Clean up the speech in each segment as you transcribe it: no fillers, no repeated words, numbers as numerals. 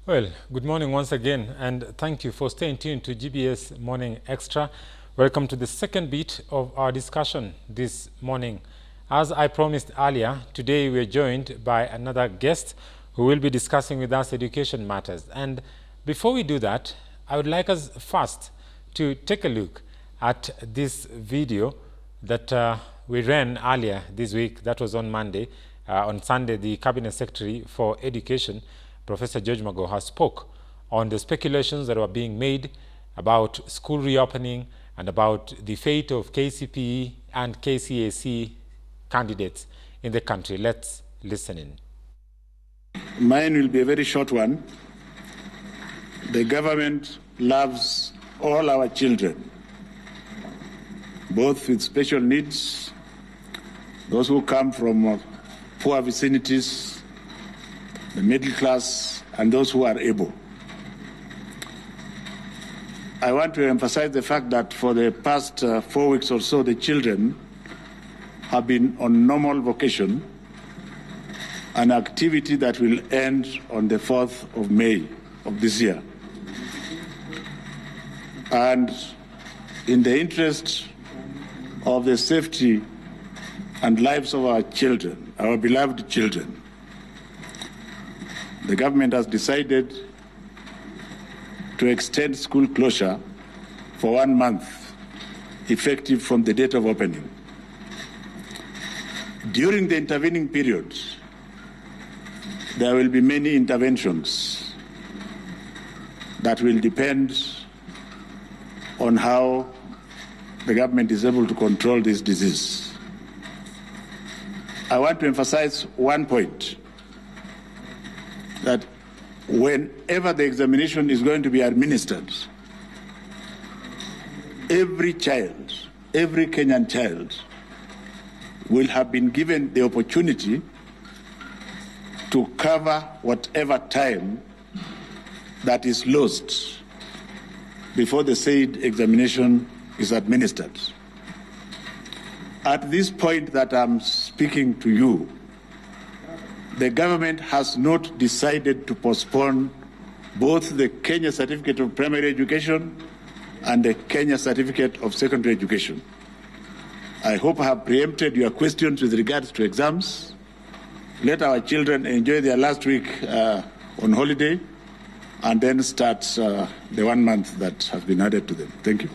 Well, good morning once again, and thank you for staying tuned to GBS Morning Extra. Welcome to the second bit of our discussion this morning. As I promised earlier, today we are joined by another guest who will be discussing with us education matters. And before we do that, I would like us first to take a look at this video that we ran earlier this week. That was on Monday. On Sunday, the Cabinet Secretary for Education, Professor George Magoha, spoke on the speculations that were being made about school reopening and about the fate of KCPE and KCSE candidates in the country. Let's listen in. Mine will be a very short one. The government loves all our children, both with special needs, those who come from poor vicinities, the middle class, and those who are able. I want to emphasize the fact that for the past 4 weeks or so, the children have been on normal vacation, an activity that will end on the 4th of May of this year. And in the interest of the safety and lives of our children, our beloved children, the government has decided to extend school closure for 1 month, effective from the date of opening. During the intervening period, there will be many interventions that will depend on how the government is able to control this disease. I want to emphasize one point, that whenever the examination is going to be administered, every child, every Kenyan child, will have been given the opportunity to cover whatever time that is lost before the said examination is administered. At this point that I'm speaking to you, the government has not decided to postpone both the Kenya Certificate of Primary Education and the Kenya Certificate of Secondary Education. I hope I have preempted your questions with regards to exams. Let our children enjoy their last week on holiday and then start the 1 month that has been added to them. Thank you.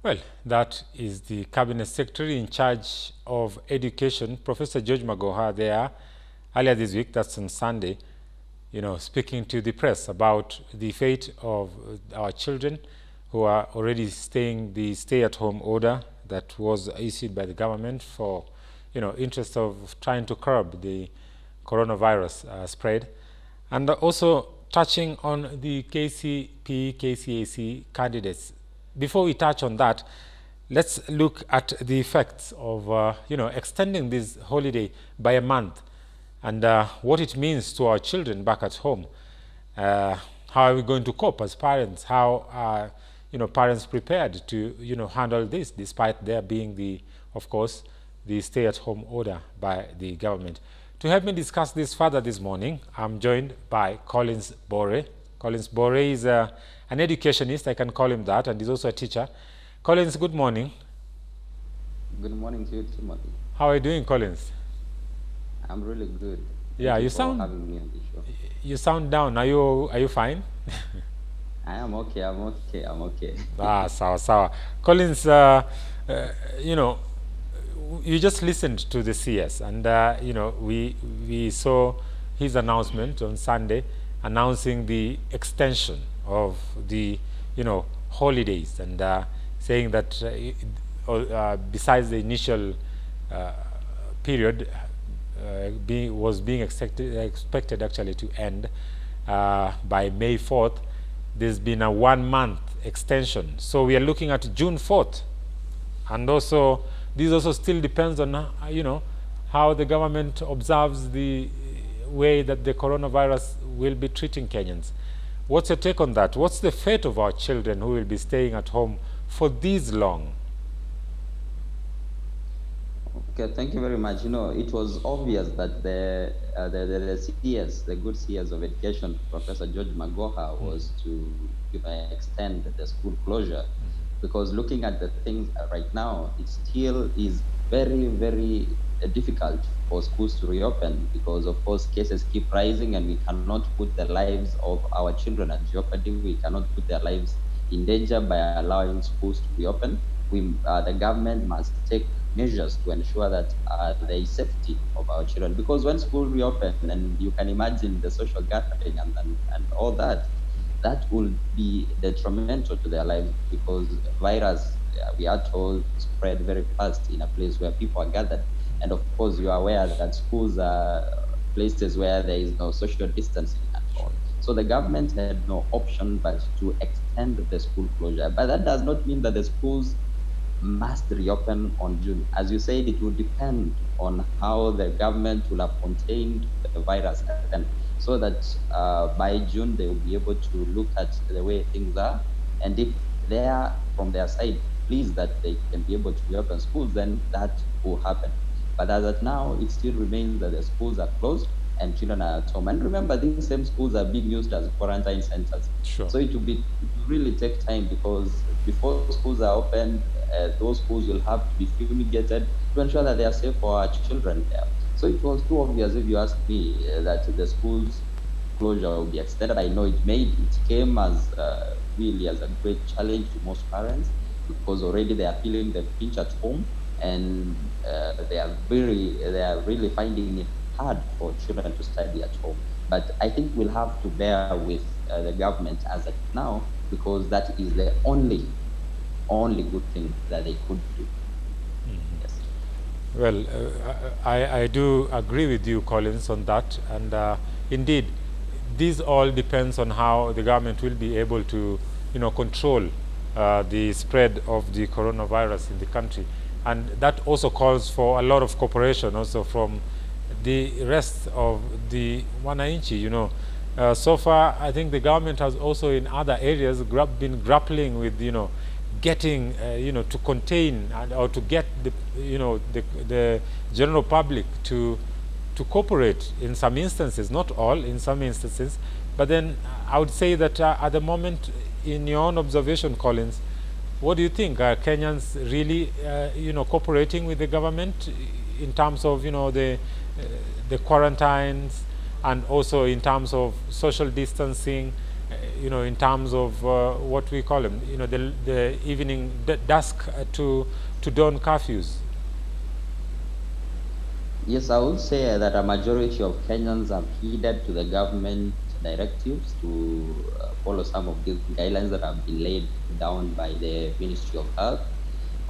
Well, that is the Cabinet Secretary in charge of education, Professor George Magoha, there earlier this week, that's on Sunday, speaking to the press about the fate of our children who are already staying the stay-at-home order that was issued by the government for, interest of trying to curb the coronavirus spread, and also touching on the KCPE, KCSE candidates. Before we touch on that, let's look at the effects of, extending this holiday by a month and what it means to our children back at home. How are we going to cope as parents? How are, parents prepared to, handle this, despite there being of course, the stay-at-home order by the government? To help me discuss this further this morning, I'm joined by Collins Bore. Collins Bore is an educationist, I can call him that, and he's also a teacher. Collins, good morning. Good morning to you, Timothy. How are you doing, Collins? I'm really good. Yeah, Thank you for sound having me on the show. You sound down. Are you fine? I am okay. I'm okay. Sawa. Collins, you just listened to the CS, and we saw his announcement on Sunday, announcing the extension of the holidays, and saying that besides the initial period was being expected actually to end by May 4th, there's been a 1 month extension. So we are looking at June 4th, and also this also still depends on how the government observes the way that the coronavirus will be treating Kenyans. What's your take on that? What's the fate of our children who will be staying at home for this long? Okay, thank you very much. It was obvious that the CS, the good CS of education, Professor George Magoha, was to extend the school closure, because looking at the things right now, it still is very, very difficult for schools to reopen, because of course cases keep rising, and we cannot put the lives of our children at jeopardy. We cannot put their lives in danger by allowing schools to reopen. The government must take measures to ensure that there is safety of our children. Because when school reopen, and you can imagine the social gathering and all that, that will be detrimental to their lives, because virus, we are told, spread very fast in a place where people are gathered. And of course, you are aware that schools are places where there is no social distancing at all. So the government had no option but to extend the school closure. But that does not mean that the schools must reopen on June. As you said, it will depend on how the government will have contained the virus then, so that by June they will be able to look at the way things are. And if they are, from their side, pleased that they can be able to reopen schools, then that will happen. But as of now, it still remains that the schools are closed and children are at home. And remember, these same schools are being used as quarantine centers. Sure. So it will really take time, because before schools are opened, those schools will have to be fumigated to ensure that they are safe for our children there. So it was too obvious, if you ask me, that the schools closure will be extended. I know it came as really as a great challenge to most parents, because already they are feeling the pinch at home, and they are really finding it hard for children to study at home. But I think we'll have to bear with the government as of now, because that is the only good thing that they could do. Yes. Well, I do agree with you, Collins, on that. And indeed, this all depends on how the government will be able to, control the spread of the coronavirus in the country. And that also calls for a lot of cooperation also from the rest of the wananchi. So far, I think the government has also in other areas been grappling with, getting, to contain or to get the general public to cooperate in some instances, not all, in some instances. But then I would say that at the moment, in your own observation, Collins, what do you think? Are Kenyans really, cooperating with the government in terms of, the quarantines, and also in terms of social distancing, in terms of what we call them, the evening, dusk to dawn curfews? Yes, I would say that a majority of Kenyans have heeded to the government directives to follow some of these guidelines that have been laid down by the Ministry of Health.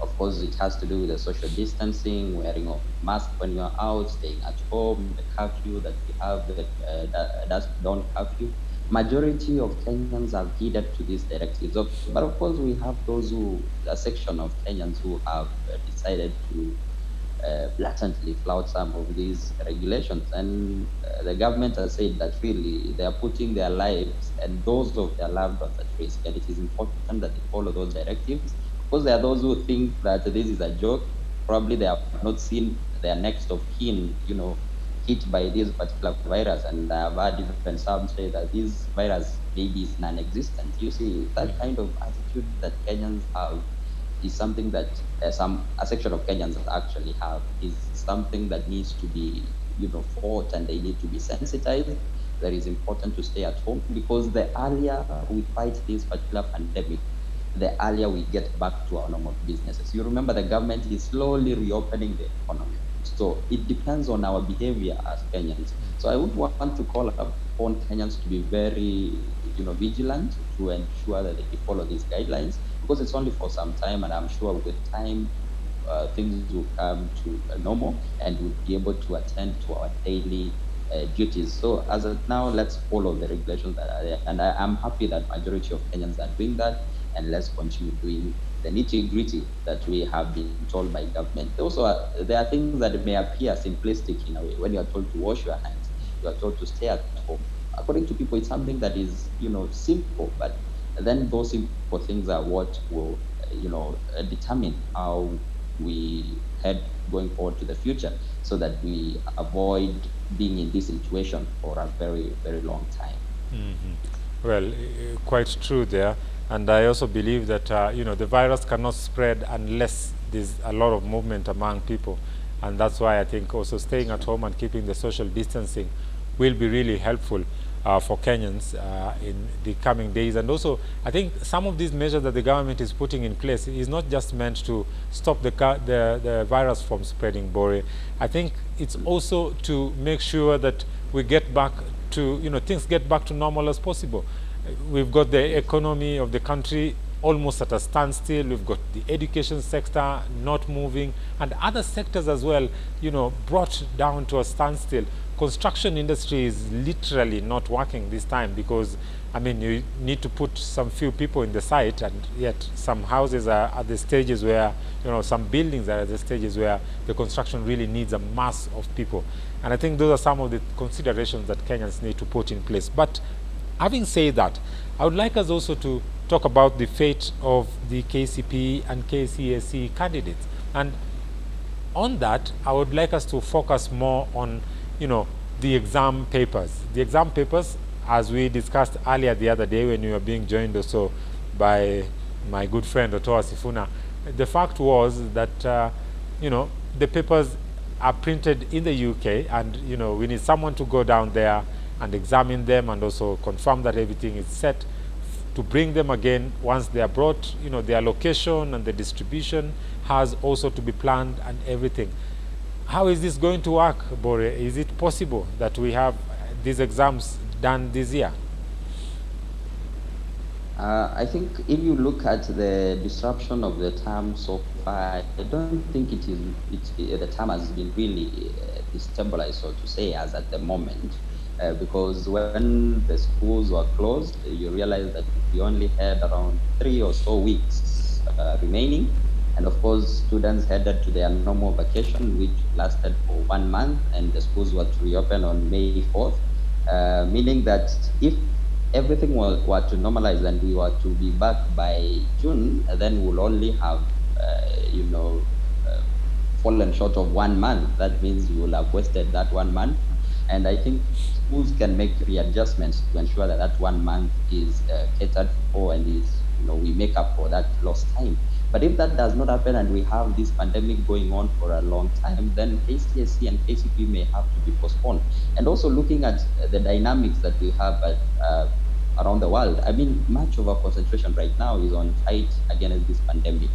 Of course, it has to do with the social distancing, wearing of mask when you're out, staying at home, the curfew that we have, the dusk dawn curfew. Majority of Kenyans have heeded to these directives. But of course, we have a section of Kenyans who have decided to blatantly flout some of these regulations. And the government has said that really they are putting their lives and those of their loved ones at risk. And it is important that they follow those directives. Because there are those who think that this is a joke. Probably they have not seen their next of kin, hit by this particular virus. And I have heard even some say that this virus maybe is non-existent. You see, that kind of attitude that Kenyans have is something that a section of Kenyans actually have, is something that needs to be, fought, and they need to be sensitized. That is important to stay at home, because the earlier we fight this particular pandemic, the earlier we get back to our normal businesses. You remember the government is slowly reopening the economy. So it depends on our behavior as Kenyans. So I would want to call upon Kenyans to be very, vigilant, to ensure that they follow these guidelines, because it's only for some time, and I'm sure with time things will come to normal, and we'll be able to attend to our daily duties. So as of now, let's follow the regulations that are there, and I'm happy that majority of Kenyans are doing that, and let's continue doing the nitty-gritty that we have been told by government. Also, there are things that may appear simplistic in a way. When you are told to wash your hands, you are told to stay at home. According to people, it's something that is, simple, but then those simple things are what will, determine how we head going forward to the future, so that we avoid being in this situation for a very, very long time. Well, quite true there. And I also believe that, you know, the virus cannot spread unless there's a lot of movement among people. And that's why I think also staying at home and keeping the social distancing will be really helpful for Kenyans in the coming days. And also, I think some of these measures that the government is putting in place is not just meant to stop the virus from spreading, Bore. I think it's also to make sure that we get back to, you know, things get back to normal as possible. We've got the economy of the country almost at a standstill. We've got the education sector not moving, and other sectors as well, you know, brought down to a standstill. Construction industry is literally not working this time because, I mean, you need to put some few people in the site, and yet some houses are at the stages where, you know, some buildings are at the stages where the construction really needs a mass of people. And I think those are some of the considerations that Kenyans need to put in place. But having said that, I would like us also to talk about the fate of the KCPE and KCSE candidates. And on that, I would like us to focus more on, you know, the exam papers. The exam papers, as we discussed earlier the other day when we were being joined also by my good friend Otoa Sifuna, the fact was that, you know, the papers are printed in the UK, and, you know, we need someone to go down there and examine them and also confirm that everything is set to bring them again once they are brought. You know, their location and the distribution has also to be planned and everything. How is this going to work, Bore? Is it possible that we have these exams done this year? I think if you look at the disruption of the term so far, I don't think the term has been really destabilized, so to say, as at the moment. Because when the schools were closed, you realize that we only had around 3 or so weeks remaining. And of course, students headed to their normal vacation, which lasted for 1 month, and the schools were to reopen on May 4th, meaning that if everything were to normalize and we were to be back by June, then we'll only have, you know, fallen short of 1 month. That means we will have wasted that 1 month. And I think schools can make readjustments to ensure that that 1 month is catered for and is, you know, we make up for that lost time. But if that does not happen and we have this pandemic going on for a long time, then KCSE and KCPE may have to be postponed. And also looking at the dynamics that we have around the world, I mean, much of our concentration right now is on fight against this pandemic.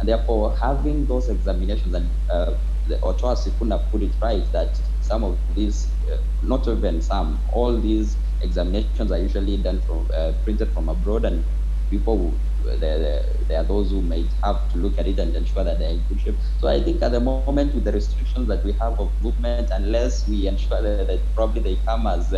And therefore, having those examinations, and Otoa Sifuna put it right, that some of these, not even some, all these examinations are usually done from printed from abroad, and people, there are those who might have to look at it and ensure that they're in good shape. So I think at the moment, with the restrictions that we have of movement, unless we ensure that probably they come as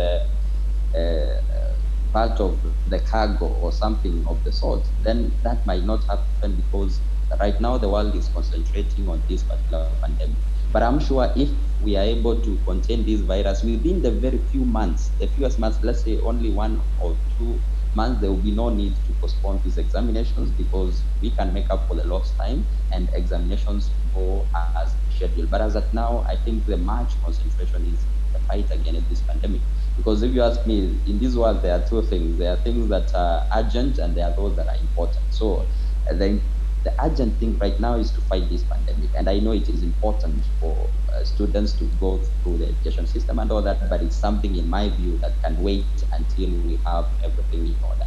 part of the cargo or something of the sort, then that might not happen, because right now the world is concentrating on this particular pandemic. But I'm sure if we are able to contain this virus within the very few months, the fewest months, let's say only 1 or 2 months, there will be no need to postpone these examinations, because we can make up for the lost time and examinations go as scheduled. But as of now, I think the much concentration is the fight against this pandemic. Because if you ask me, in this world, there are two things. There are things that are urgent and there are those that are important. So the urgent thing right now is to fight this pandemic. And I know it is important for students to go through the education system and all that, but it's something, in my view, that can wait until we have everything in order.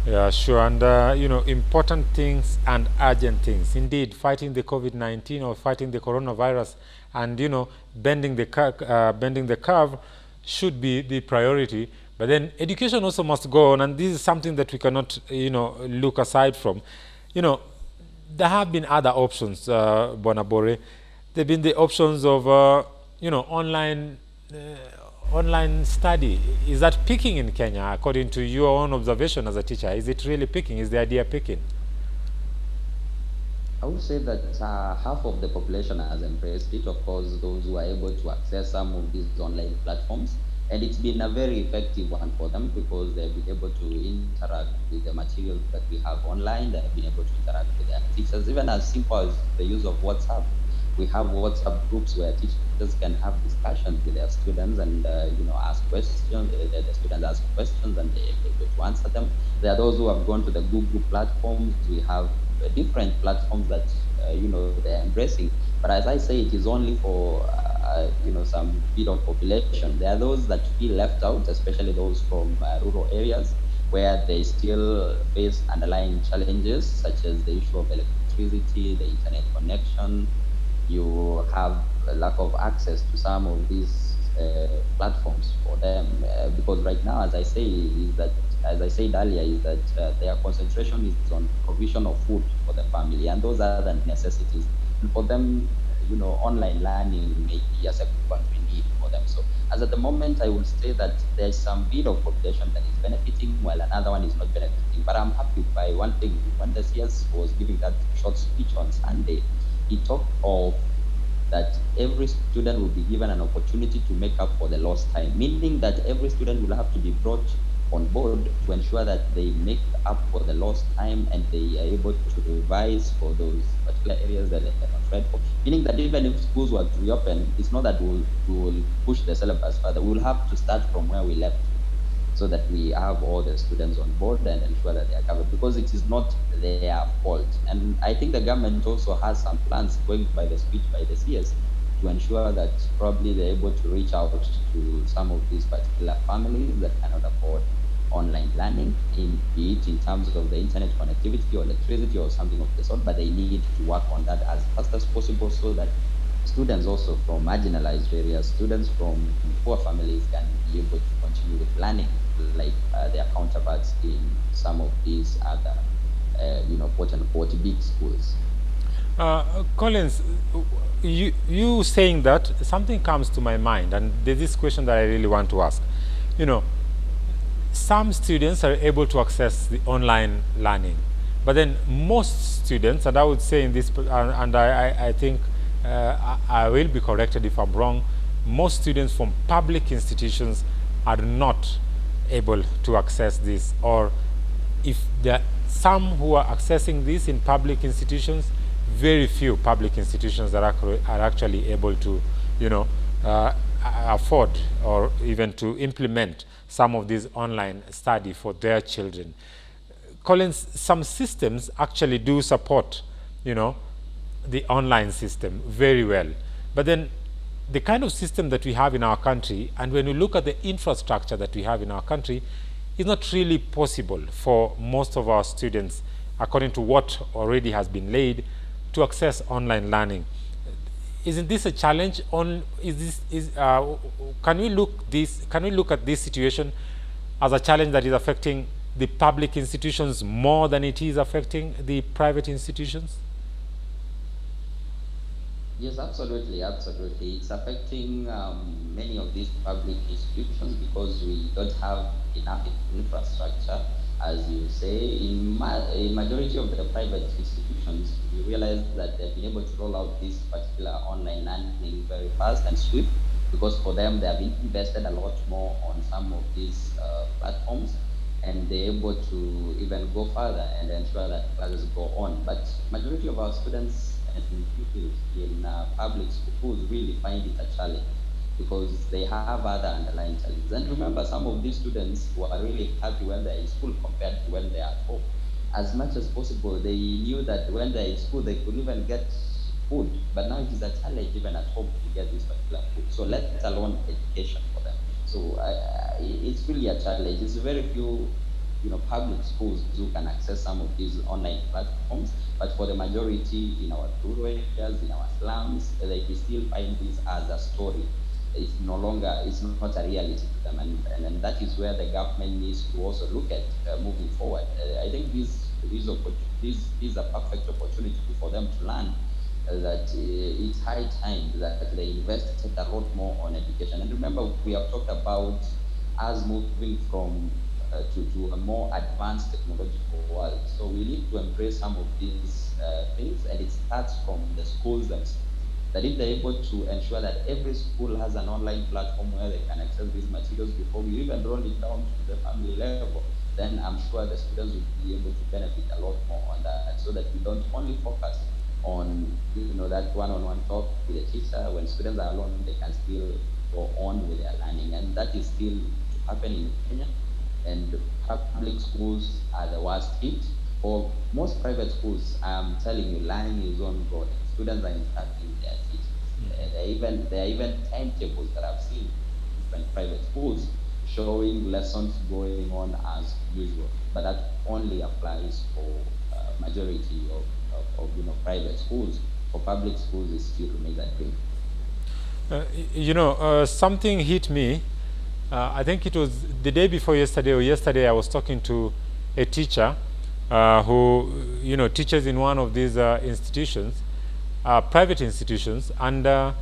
Yeah, sure. And, you know, important things and urgent things. Indeed, fighting the COVID-19 or fighting the coronavirus and, you know, bending the curve should be the priority. But then education also must go on, and this is something that we cannot, you know, look aside from. You know, there have been other options, Bonabore. There have been the options of, you know, online study. Is that peaking in Kenya, according to your own observation as a teacher? Is it really peaking? Is the idea peaking? I would say that half of the population has embraced it. Of course, those who are able to access some of these online platforms, And it's been a very effective one for them because they've been able to interact with the materials that we have online. They've been able to interact with their teachers, even as simple as the use of WhatsApp. We have WhatsApp groups where teachers can have discussions with their students and ask questions. The students ask questions and they're able to answer them. There are those who have gone to the Google platforms. We have different platforms that they're embracing. But as I say, it is only for some bit of population. There are those that feel left out, especially those from rural areas where they still face underlying challenges such as the issue of electricity, the internet connection. You have a lack of access to some of these platforms for them because right now, as I said earlier, is that their concentration is on provision of food for the family, and those are the necessities. And for them, online learning may be a secondary need for them. So, as at the moment, I would say that there's some bit of population that is benefiting while another one is not benefiting. But I'm happy by one thing. When the CS was giving that short speech on Sunday, he talked of that every student will be given an opportunity to make up for the lost time, meaning that every student will have to be brought on board to ensure that they make up for the lost time and they are able to revise for those particular areas that they cannot read for. Meaning that even if schools were to reopen, it's not that we'll push the syllabus further. We'll have to start from where we left so that we have all the students on board and ensure that they are covered because it is not their fault. And I think the government also has some plans going by the speech by the CS to ensure that probably they're able to reach out to some of these particular families that cannot afford online learning, be it in terms of the internet connectivity or electricity or something of the sort, but they need to work on that as fast as possible so that students also from marginalized areas, students from poor families can be able to continue with learning like their counterparts in some of these other, quote unquote, big schools. Collins, you saying that, something comes to my mind, and there's this question that I really want to ask. Some students are able to access the online learning, but then most students, and I would say in this, and I think I will be corrected if I'm wrong, most students from public institutions are not able to access this, or if there are some who are accessing this in public institutions, very few public institutions are actually able to, afford or even to implement some of this online study for their children. Collins, some systems actually do support, the online system very well. But then the kind of system that we have in our country, and when we look at the infrastructure that we have in our country, is not really possible for most of our students, according to what already has been laid, to access online learning. Isn't this a challenge? Can we look at this situation as a challenge that is affecting the public institutions more than it is affecting the private institutions? Yes, absolutely, absolutely. It's affecting many of these public institutions because we don't have enough infrastructure, as you say. A majority of the private institutions, we realize that they've been able to roll out this particular online learning very fast and swift because for them, they have invested a lot more on some of these platforms and they're able to even go further and ensure that classes go on. But majority of our students and pupils in public schools really find it a challenge because they have other underlying challenges. And remember, some of these students who are really happy when they're in school compared to when they're at home. As much as possible, they knew that when they're in school, they could even get food, but now it is a challenge even at home to get this particular food. So let alone education for them. So it's really a challenge. It's very few public schools who can access some of these online platforms, but for the majority in our rural areas, in our slums, they still find this as a story. It's no longer, it's not a reality to them, and that is where the government needs to also look at moving forward. I think this is a perfect opportunity for them to learn that it's high time that they invested a lot more on education. And remember, we have talked about us moving from to a more advanced technological world. So we need to embrace some of these things, and it starts from the schools themselves. That if they're able to ensure that every school has an online platform where they can access these materials, students before we even roll it down to the family level, then I'm sure the students will be able to benefit a lot more on that, so that we don't only focus on that one-on-one talk with the teacher. When students are alone, they can still go on with their learning, and that is still happening in Kenya. And public schools are the worst hit. For most private schools, I'm telling you, learning is ongoing. Students are instructing their teachers. There are even timetables that I've seen in different private schools showing lessons going on as usual. But that only applies for majority of private schools. For public schools, it still remains a dream. Something hit me. I think it was the day before yesterday, or yesterday, I was talking to a teacher who, teaches in one of these institutions, private institutions, and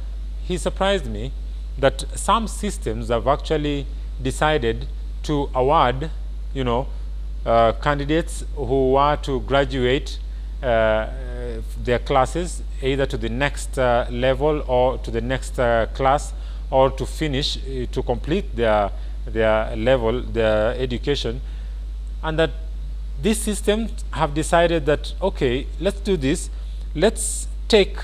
he surprised me that some systems have actually decided to award, candidates who are to graduate their classes either to the next level or to the next class, or to finish, to complete their level, their education, and that these systems have decided that, okay, let's do this. Let's take,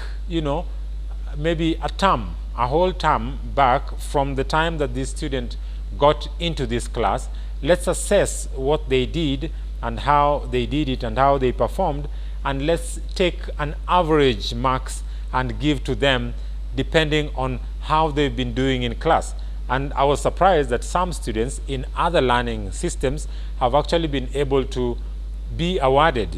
maybe a whole term back from the time that this student got into this class. Let's assess what they did and how they did it and how they performed, and let's take an average marks and give to them depending on how they've been doing in class. And I was surprised that some students in other learning systems have actually been able to be awarded,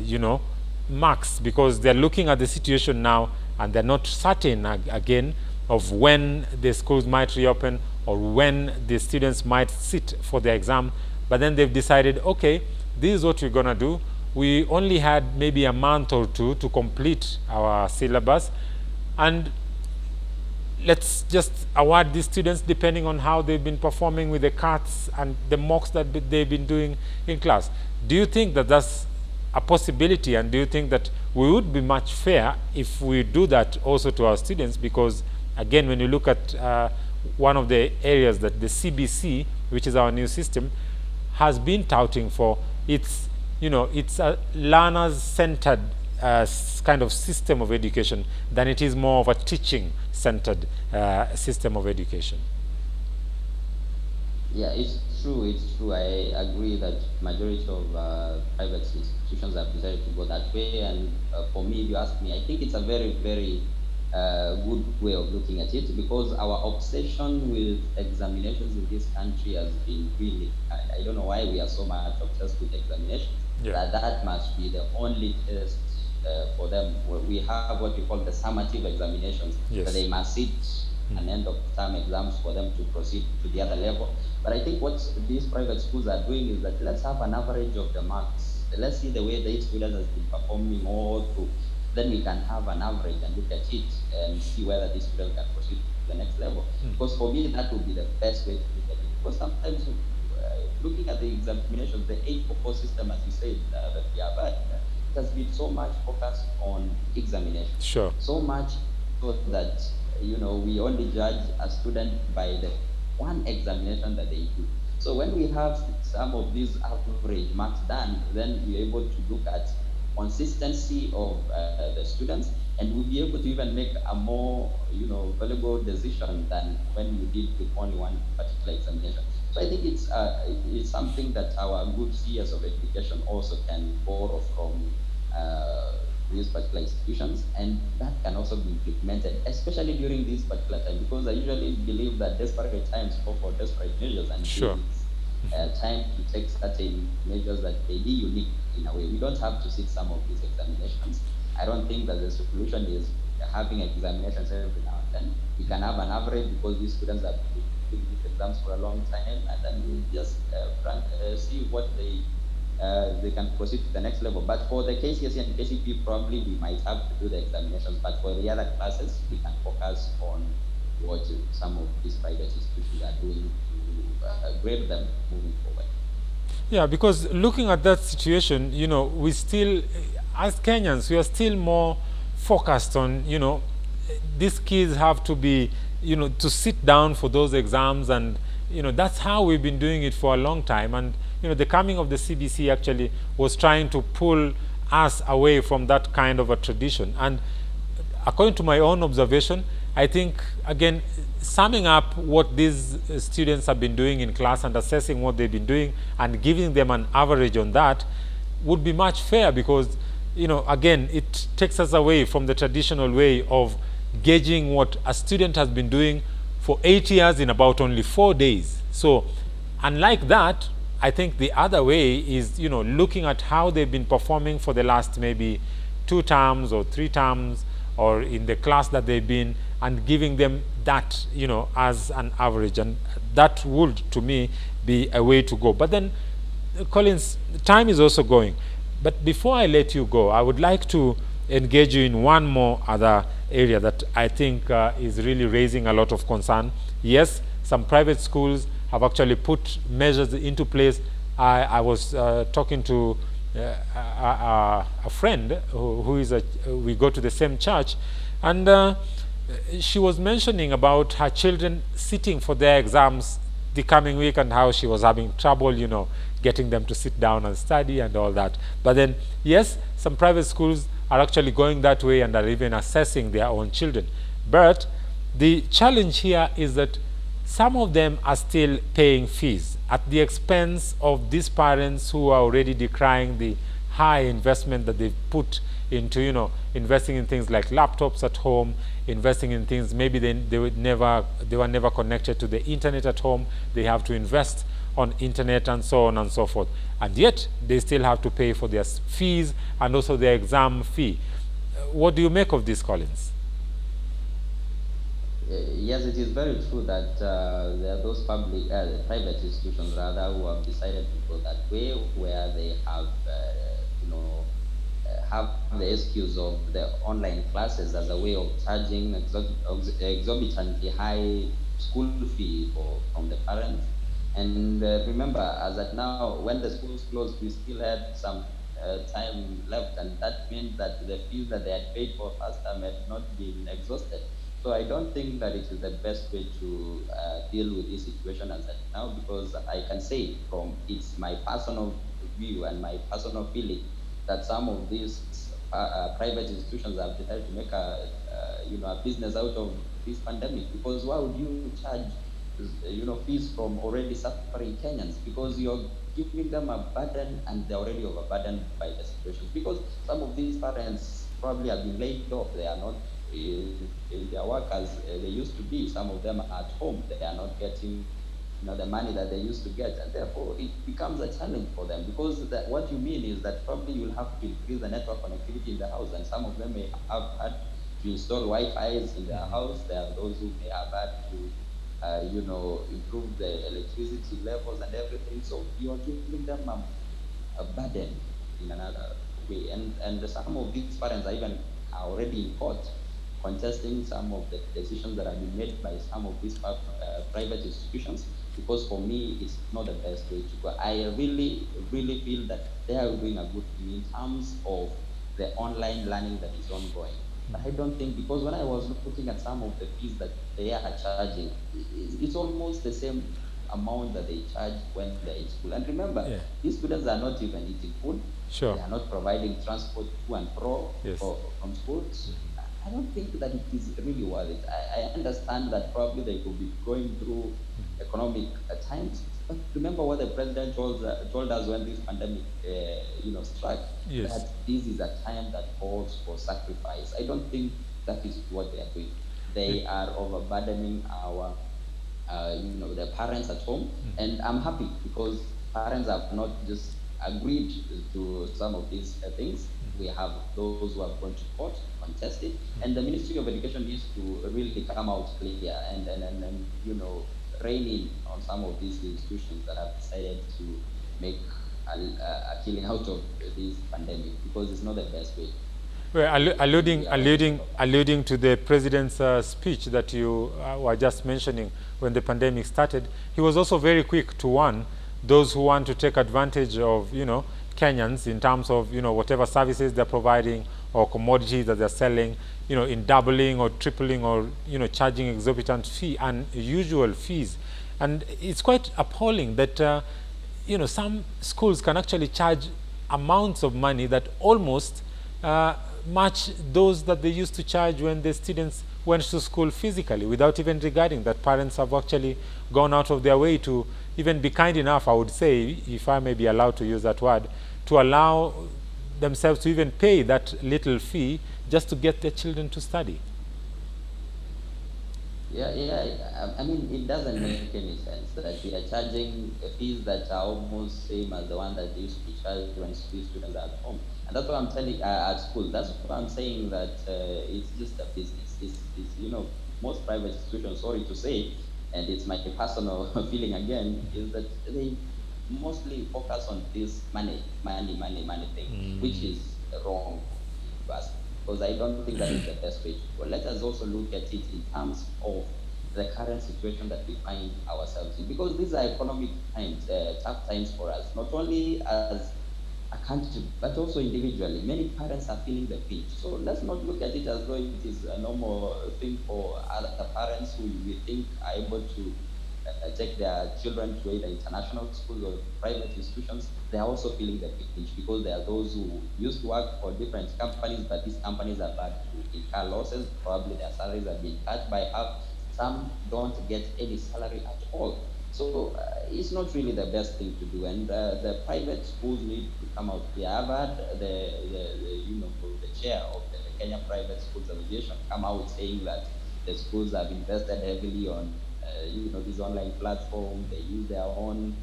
marks, because they're looking at the situation now and they're not certain again of when the schools might reopen or when the students might sit for the exam. But then they've decided, okay, this is what we're going to do. We only had maybe a month or two to complete our syllabus, and let's just award these students depending on how they've been performing with the cards and the mocks that they've been doing in class. Do you think that that's a possibility, and do you think that we would be much fair if we do that also to our students? Because again, when you look at one of the areas that the CBC, which is our new system, has been touting for, it's a learners-centered kind of system of education than it is more of a teaching-centered system of education. Yeah, it's true. I agree that majority of private institutions have decided to go that way. And for me, if you ask me, I think it's a very, very good way of looking at it, because our obsession with examinations in this country has been really, I don't know why we are so much obsessed with examinations. Yeah. That must be the only test for them. We have what we call the summative examinations, yes, that they must sit an end of term exams for them to proceed to the other level. But I think what these private schools are doing is that let's have an average of the marks. Let's see the way the students has been performing all through. Then we can have an average and look at it and see whether this student can proceed to the next level. Because for me, that would be the best way to look at it. Because sometimes looking at the examinations, the 844 system, as you said, that we have had, it has been so much focused on examination. Sure. So much so that, we only judge a student by the one examination that they do. So when we have some of these average marks done, then we're able to look at consistency of the students, and we'll be able to even make a more, valuable decision than when you did with only one particular examination. So I think it's something that our good CS of education also can borrow from these particular institutions, and that can also be implemented, especially during this particular time, because I usually believe that desperate times call for desperate measures, and sure, it's time to take certain measures that may be unique in a way. We don't have to sit some of these examinations. I don't think that the solution is having examinations every now and then. We can have an average, because these students have been doing these exams for a long time, and then we just see what they can proceed to the next level. But for the KCSE and KCPE, probably we might have to do the examinations, but for the other classes, we can focus on what some of these private institutions are doing to grade them moving forward. Yeah, because looking at that situation, we still, as Kenyans, we are still more focused on, these kids have to be, to sit down for those exams and that's how we've been doing it for a long time. And the coming of the CBC actually was trying to pull us away from that kind of a tradition. And according to my own observation, I think, again, summing up what these students have been doing in class and assessing what they've been doing and giving them an average on that would be much fair, because again, it takes us away from the traditional way of gauging what a student has been doing for 8 years in about only 4 days. So unlike that, I think the other way is looking at how they've been performing for the last maybe 2 terms or 3 terms, or in the class that they've been, and giving them that as an average. And that would, to me, be a way to go. But then, Collins, time is also going. But before I let you go, I would like to engage you in one more other area that I think is really raising a lot of concern. Yes, some private schools have actually put measures into place. I was talking to a friend who is we go to the same church, and she was mentioning about her children sitting for their exams the coming week, and how she was having trouble, getting them to sit down and study and all that. But then, yes, some private schools are actually going that way and are even assessing their own children. But the challenge here is that some of them are still paying fees at the expense of these parents who are already decrying the high investment that they've put into, investing in things like laptops at home, investing in things maybe they were never connected to the internet at home. They have to invest on internet and so on and so forth, and yet they still have to pay for their fees and also their exam fee. What do you make of this, Collins? Yes, it is very true that there are those private institutions rather who have decided to go that way, where they have have the excuse of the online classes as a way of charging exorbitantly high school fee from the parents. And remember, as at now, when the schools closed, we still had some time left, and that meant that the fees that they had paid for first time had not been exhausted. So I don't think that it is the best way to deal with this situation as at now, because I can say it's my personal view and my personal feeling that some of these private institutions have decided to make a business out of this pandemic. Because why would you charge fees from already suffering Kenyans? Because you're giving them a burden and they're already overburdened by the situation. Because some of these parents probably have been laid off. They are not in their work as they used to be. Some of them are at home. They are not getting the money that they used to get, and therefore it becomes a challenge for them. Because what you mean is that probably you'll have to increase the network connectivity in the house, and some of them may have had to install Wi-Fi's in their house. There are those who may have had to improve the electricity levels and everything. So you're giving them a burden in another way. And some of these parents are already in court contesting some of the decisions that have been made by some of these private institutions. Because for me, it's not the best way to go. I really, really feel that they are doing a good thing in terms of the online learning that is ongoing. But I don't think, because when I was looking at some of the fees that they are charging, it's almost the same amount that they charge when they're in school. And remember, these students are not even eating food. Sure. They are not providing transport to and fro from schools. I don't think that it is really worth it. I understand that probably they could be going through economic times, but remember what the president told us when this pandemic struck, that this is a time that calls for sacrifice. I don't think that is what they are doing. They are overburdening our the parents at home, and I'm happy because parents have not just agreed to some of these things. We have those who have gone to court, contested, and the Ministry of Education needs to really come out clear and rein in on some of these institutions that have decided to make a killing out of this pandemic, because it's not the best way. Well, alluding to the president's speech that you were just mentioning when the pandemic started, he was also very quick to warn those who want to take advantage of Kenyans in terms of whatever services they're providing or commodities that they're selling, in doubling or tripling or charging exorbitant unusual fees. And it's quite appalling that, you know, some schools can actually charge amounts of money that almost match those that they used to charge when the students went to school physically, without even regarding that parents have actually gone out of their way to even be kind enough, I would say, if I may be allowed to use that word, to allow themselves to even pay that little fee just to get their children to study. I mean, it doesn't make any sense that we are charging fees that are almost same as the one that they used to charge when students are at home. And that's what I'm telling at school. That's what I'm saying, that it's just a business. It's, you know, most private institutions, sorry to say, and it's my personal feeling again, is that they mostly focus on this money thing, which is wrong to us, because I don't think that is the best way to go. Let us also look at it in terms of the current situation that we find ourselves in, because these are economic times, tough times for us, not only as a country, but also individually. Many parents are feeling the pinch. So let's not look at it as though it is a normal thing for other parents who we think are able to take their children to either international schools or private institutions. They are also feeling the pinch, because there are those who used to work for different companies, but these companies are bad to incur losses. Probably their salaries have been cut by half. Some don't get any salary at all. So it's not really the best thing to do, and the private schools need to come out here. I've had the chair of the Kenya Private Schools Association come out saying that the schools have invested heavily on these online platforms. They use their own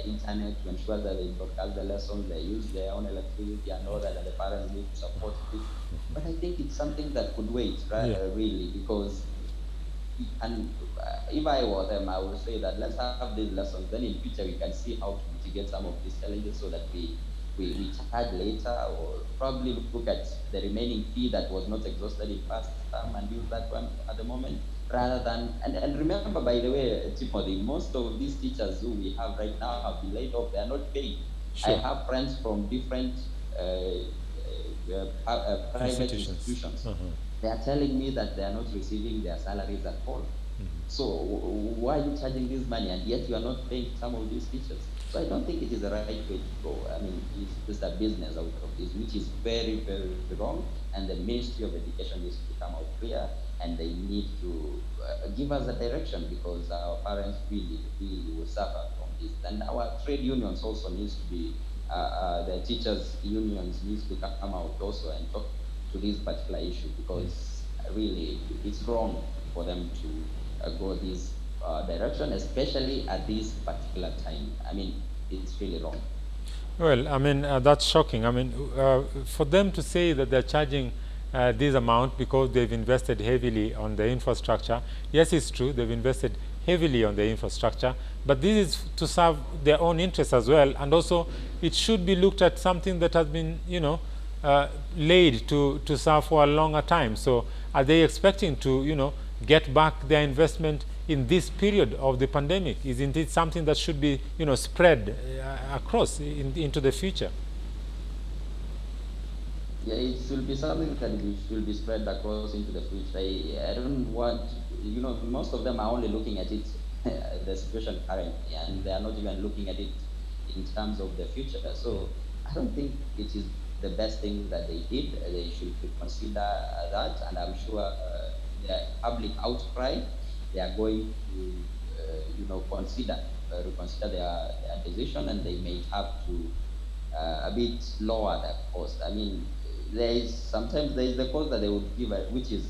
internet to ensure that they broadcast the lessons. They use their own electricity and all that, and the parents need to support it. But I think it's something that could wait, right? Yeah. Really, because. And if I were them, I would say that let's have these lessons. Then in future, we can see how to mitigate some of these challenges, so that we charge later, or probably look at the remaining fee that was not exhausted in past term and use that one at the moment, rather than, and remember, by the way, Timothy, most of these teachers who we have right now have been laid off. They are not paid. Sure. I have friends from different private institutions. They are telling me that they are not receiving their salaries at all. So why are you charging this money, and yet you are not paying some of these teachers? So I don't think it is the right way to go. I mean, it's just a business out of this, which is very, very wrong. And the Ministry of Education needs to come out clear, and they need to give us a direction, because our parents really will suffer from this. And our trade unions also needs to be, the teachers unions needs to come out also and talk to this particular issue, because really it's wrong for them to go this direction, especially at this particular time. I mean, it's really wrong. Well, I mean, that's shocking. I mean, for them to say that they're charging this amount because they've invested heavily on the infrastructure, yes, it's true, they've invested heavily on the infrastructure, but this is to serve their own interests as well, and also it should be looked at something that has been, laid to serve for a longer time. So are they expecting to, get back their investment in this period of the pandemic? Isn't it something that should be, spread across into the future? Yeah, it should be something that should be spread across into the future. I don't want, most of them are only looking at it, the situation currently, and they are not even looking at it in terms of the future. So I don't think it is the best thing that they did. They should consider that, and I'm sure the public outcry, they are going to, reconsider their decision, and they may have to a bit lower the cost. I mean, sometimes there is the cost that they would give, which is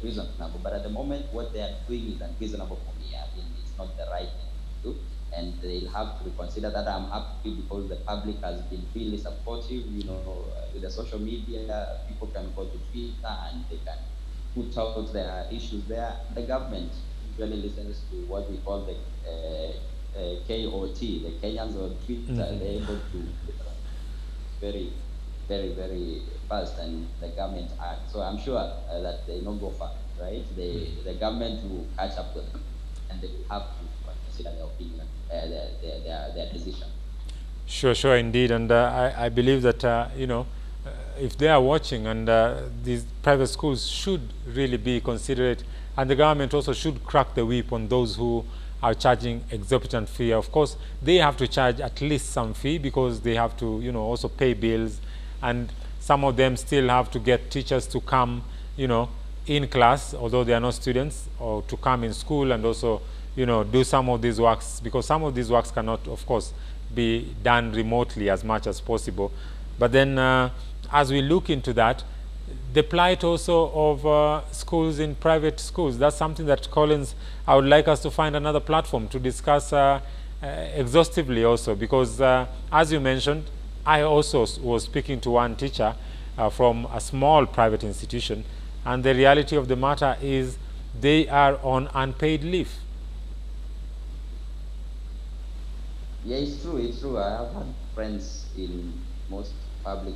reasonable, but at the moment, what they are doing is unreasonable for me. I mean, it's not the right thing to do, and they'll have to reconsider that. I'm happy because the public has been really supportive. With the social media, people can go to Twitter and they can put out their issues there. The government usually listens to what we call the KOT, the Kenyans on Twitter. They're able to very, very, very fast, and the government act. So I'm sure that they don't go far, right? The government will catch up with them, and they will have to consider their opinion, their decision. Sure, indeed. And I believe that, if they are watching, and these private schools should really be considerate, and the government also should crack the whip on those who are charging exorbitant fee. Of course, they have to charge at least some fee because they have to, you know, also pay bills, and some of them still have to get teachers to come, you know, in class, although they are not students, or to come in school and also, you know, do some of these works, because some of these works cannot, of course, be done remotely as much as possible. But then as we look into that, the plight also of schools in private schools, that's something that, Collins, I would like us to find another platform to discuss exhaustively also, because as you mentioned, I also was speaking to one teacher from a small private institution, and the reality of the matter is they are on unpaid leave. Yeah, it's true. It's true. I have had friends in most private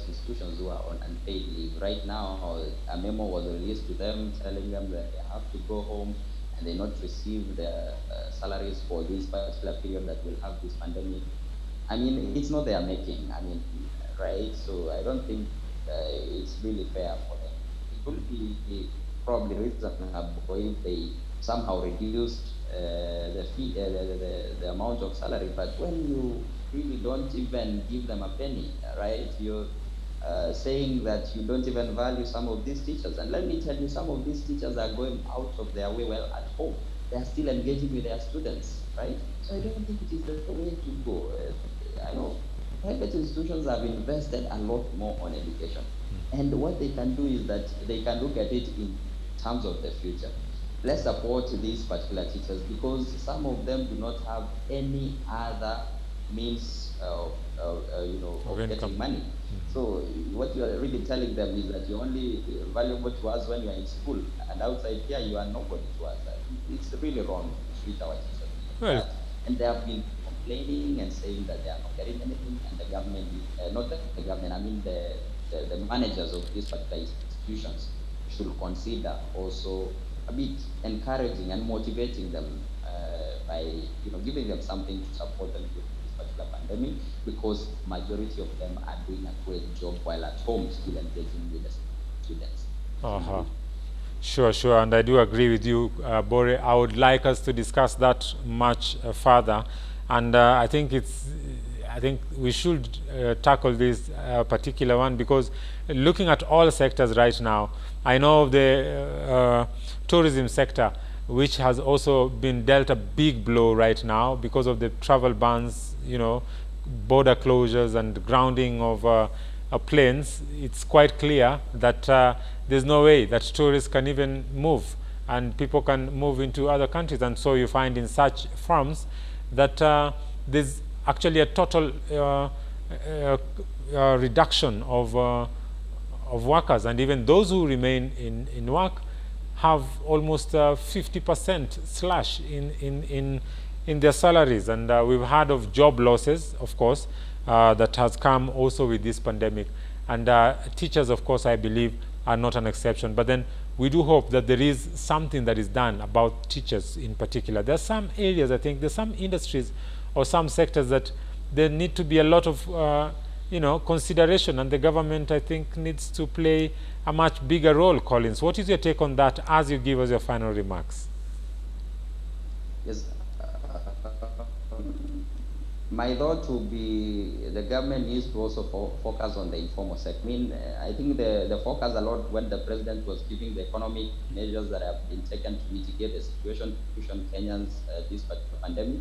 institutions who are on unpaid leave. Right now, a memo was released to them telling them that they have to go home and they not receive their salaries for this particular period that will have this pandemic. I mean, it's not their making. I mean, right? So I don't think it's really fair for them. It would be probably reasonable if they somehow reduced the fee, the amount of salary. But when you really don't even give them a penny, right? You're saying that you don't even value some of these teachers. And let me tell you, some of these teachers are going out of their way. Well, at home, they are still engaging with their students, right? So I don't think it is the way to go. I know private institutions have invested a lot more on education. And what they can do is that they can look at it in terms of the future. Let's support these particular teachers because some of them do not have any other means of getting money. So what you are really telling them is that you're only valuable to us when you are in school, and outside here you are nobody to us. It's really wrong to treat our teachers like that. And they have been complaining and saying that they are not getting anything, and the government, not the government, I mean the managers of these particular institutions should consider also a bit encouraging and motivating them by giving them something to support them with this particular pandemic, because majority of them are doing a great job while at home still engaging with the students. Sure, and I do agree with you, Bore. I would like us to discuss that much further, and I think we should tackle this particular one, because looking at all sectors right now, I know the tourism sector, which has also been dealt a big blow right now because of the travel bans, border closures and grounding of planes. It's quite clear that there's no way that tourists can even move and people can move into other countries, and so you find in such firms that there's actually a total reduction of workers, and even those who remain in work have almost 50% slash in their salaries. And we've heard of job losses, of course, that has come also with this pandemic. And teachers, of course, I believe are not an exception. But then we do hope that there is something that is done about teachers in particular. There are some areas, I think, there's some industries or some sectors that there need to be a lot of consideration, and the government, I think, needs to play a much bigger role. Collins, what is your take on that as you give us your final remarks? Yes, my thought would be the government needs to also focus on the informal sector. I mean, I think the focus a lot when the president was giving the economic measures that have been taken to mitigate the situation in Kenyans this particular pandemic.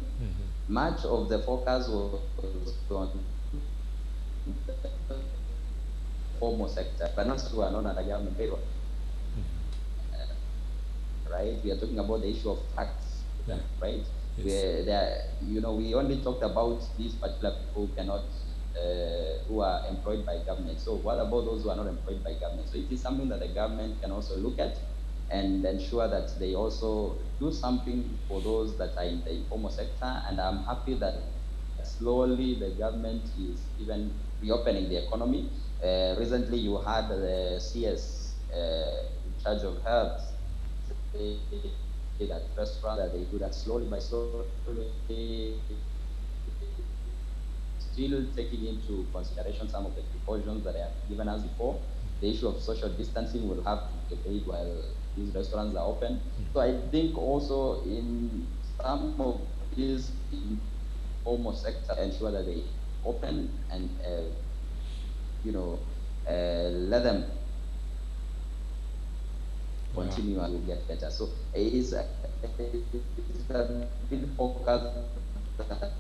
Much of the focus was on formal sector, but not who are not under government payroll. Right? We are talking about the issue of tax, right? Yes. Where we only talked about these particular people who are employed by government. So what about those who are not employed by government? So it is something that the government can also look at and ensure that they also do something for those that are in the informal sector. And I'm happy that slowly the government is even reopening the economy. Recently, you had the CS in charge of health say that restaurant that they do that slowly by slowly, still taking into consideration some of the precautions that I have given us before. The issue of social distancing will have to be paid while these restaurants are open. So I think also in some of these informal sector, ensure that they open and let them continue and will get better. So it is a big focus that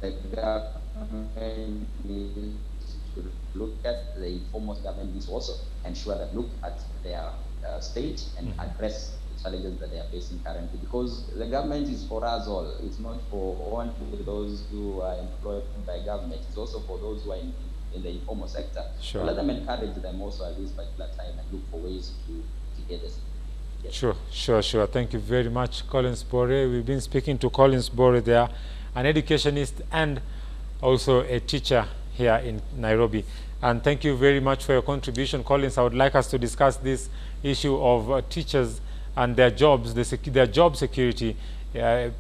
the government needs to look at. The informal government needs also ensure that look at their state and address the challenges that they are facing currently, because the government is for us all. It's not for only those who are employed by government. It's also for those who are in the informal sector. Sure. So let them encourage them also at this particular time and look for ways to get this. Yes. Sure. Thank you very much, Collins Bore. We've been speaking to Collins Bore there, an educationist and also a teacher here in Nairobi. And thank you very much for your contribution, Collins. I would like us to discuss this issue of teachers and their jobs, their job security.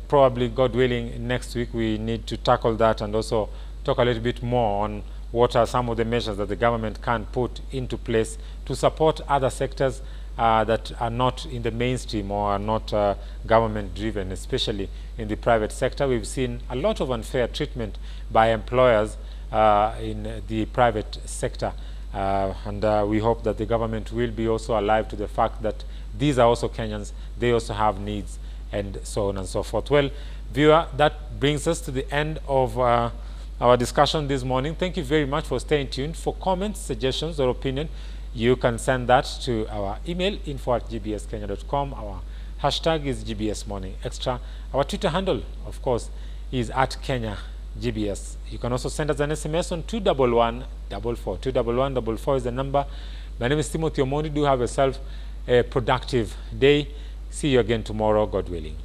Probably, God willing, next week we need to tackle that and also talk a little bit more on what are some of the measures that the government can put into place to support other sectors that are not in the mainstream or are not government driven, especially in the private sector. We've seen a lot of unfair treatment by employers in the private sector, and we hope that the government will be also alive to the fact that these are also Kenyans, they also have needs, and so on and so forth. Well, viewer, that brings us to the end of our discussion this morning. Thank you very much for staying tuned. For comments, suggestions, or opinion, you can send that to our email, info@gbskenya.com. Our hashtag is GBS Morning Extra. Our Twitter handle, of course, is @KenyaGBS. You can also send us an SMS on 21144. 21144 is the number. My name is Timothy Omondi. Do have yourself a productive day. See you again tomorrow, God willing.